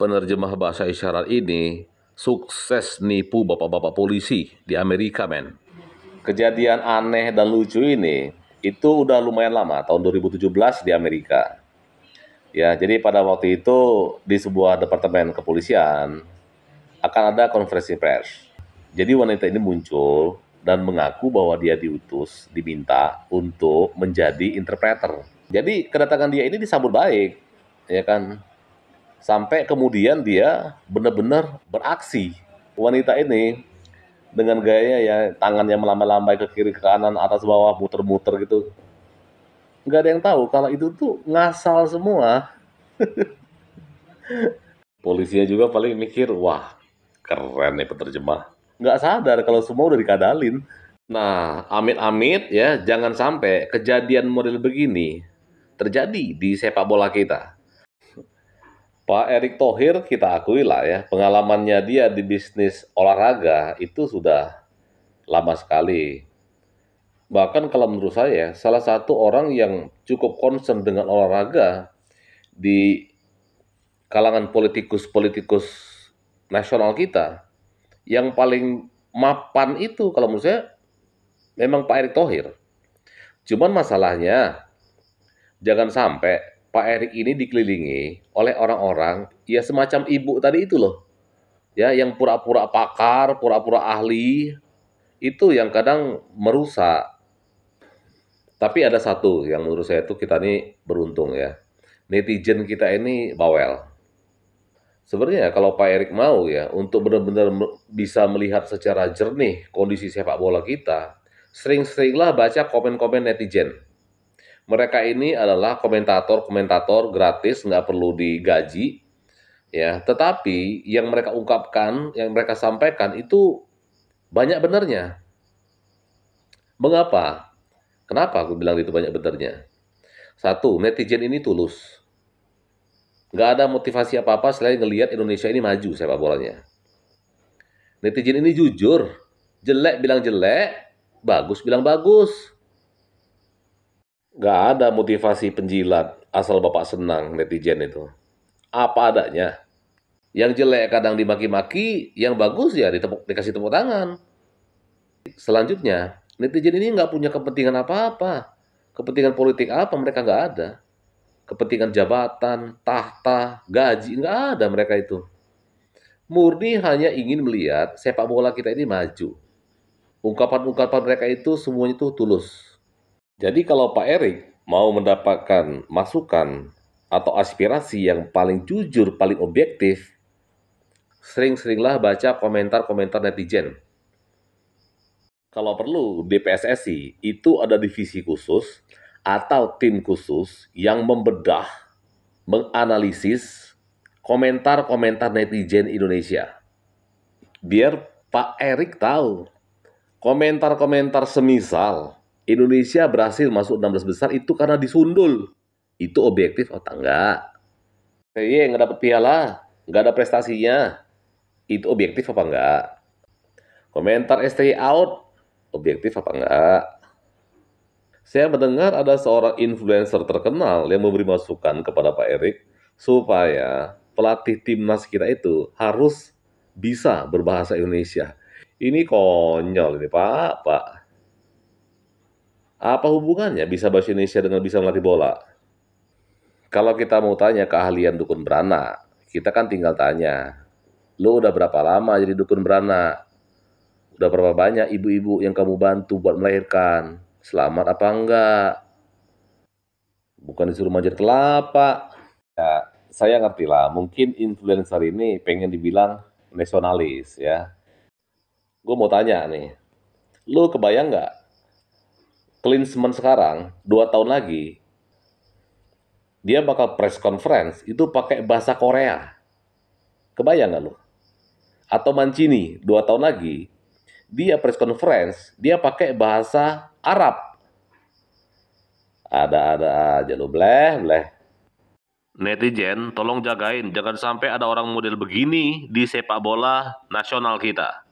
penerjemah bahasa isyarat ini sukses nipu bapak-bapak polisi di Amerika, men. Kejadian aneh dan lucu ini itu udah lumayan lama, tahun 2017 di Amerika. Ya, jadi pada waktu itu di sebuah departemen kepolisian akan ada konferensi pers. Jadi wanita ini muncul dan mengaku bahwa dia diminta untuk menjadi interpreter. Jadi kedatangan dia ini disambut baik, ya kan? Sampai kemudian dia benar-benar beraksi. Wanita ini dengan gaya ya tangannya melambai-lambai ke kiri ke kanan atas bawah muter-muter gitu. Nggak ada yang tahu kalau itu tuh ngasal semua. Polisinya juga paling mikir, wah keren nih penerjemah. Nggak sadar kalau semua udah dikadalin. Nah, amit-amit ya, jangan sampai kejadian model begini terjadi di sepak bola kita. Pak Erick Thohir kita akui lah ya, pengalamannya dia di bisnis olahraga itu sudah lama sekali. Bahkan kalau menurut saya, salah satu orang yang cukup concern dengan olahraga di kalangan politikus-politikus nasional kita, yang paling mapan itu kalau menurut saya memang Pak Erick Thohir. Cuman masalahnya, jangan sampai Pak Erick ini dikelilingi oleh orang-orang ya semacam ibu tadi itu loh. Ya, yang pura-pura pakar, pura-pura ahli, itu yang kadang merusak. Tapi ada satu yang menurut saya itu kita ini beruntung ya. Netizen kita ini bawel. Sebenarnya kalau Pak Erick mau ya untuk benar-benar bisa melihat secara jernih kondisi sepak bola kita, sering-seringlah baca komen-komen netizen. Mereka ini adalah komentator-komentator gratis, nggak perlu digaji, ya. Tetapi yang mereka ungkapkan, yang mereka sampaikan itu banyak benarnya. Mengapa? Kenapa aku bilang itu banyak benarnya? Satu, netizen ini tulus. Nggak ada motivasi apa-apa selain ngelihat Indonesia ini maju sepak bolanya. Netizen ini jujur, jelek bilang jelek, bagus bilang bagus. Nggak ada motivasi penjilat, asal bapak senang netizen itu. Apa adanya. Yang jelek kadang dimaki-maki, yang bagus ya dikasih tepuk tangan. Selanjutnya, netizen ini nggak punya kepentingan apa-apa. Kepentingan politik apa mereka nggak ada. Kepentingan jabatan, tahta, gaji, nggak ada mereka itu. Murni hanya ingin melihat sepak bola kita ini maju. Ungkapan-ungkapan mereka itu semuanya itu tulus. Jadi kalau Pak Erick mau mendapatkan masukan atau aspirasi yang paling jujur, paling objektif, sering-seringlah baca komentar-komentar netizen. Kalau perlu, di PSSI itu ada divisi khusus atau tim khusus yang membedah, menganalisis komentar-komentar netizen Indonesia. Biar Pak Erick tahu, komentar-komentar semisal Indonesia berhasil masuk 16 besar itu karena disundul. Itu objektif atau enggak? Iya, nggak dapet piala, nggak ada prestasinya. Itu objektif apa enggak? Komentar STY out, objektif apa enggak? Saya mendengar ada seorang influencer terkenal yang memberi masukan kepada Pak Erick supaya pelatih timnas kita itu harus bisa berbahasa Indonesia. Ini konyol ini Pak. Apa hubungannya bisa bahasa Indonesia dengan bisa melatih bola? Kalau kita mau tanya keahlian dukun beranak, kita kan tinggal tanya, lo udah berapa lama jadi dukun beranak? Udah berapa banyak ibu-ibu yang kamu bantu buat melahirkan? Selamat apa enggak? Bukan disuruh manjat kelapa. Ya, saya ngerti lah, mungkin influencer ini pengen dibilang nasionalis ya. Gue mau tanya nih, lo kebayang nggak Klinsmann sekarang, 2 tahun lagi, dia bakal press conference itu pakai bahasa Korea. Kebayang nggak lo? Atau Mancini, 2 tahun lagi, dia press conference, dia pakai bahasa Arab. Ada-ada aja lo, bleh. Netizen, tolong jagain, jangan sampai ada orang model begini di sepak bola nasional kita.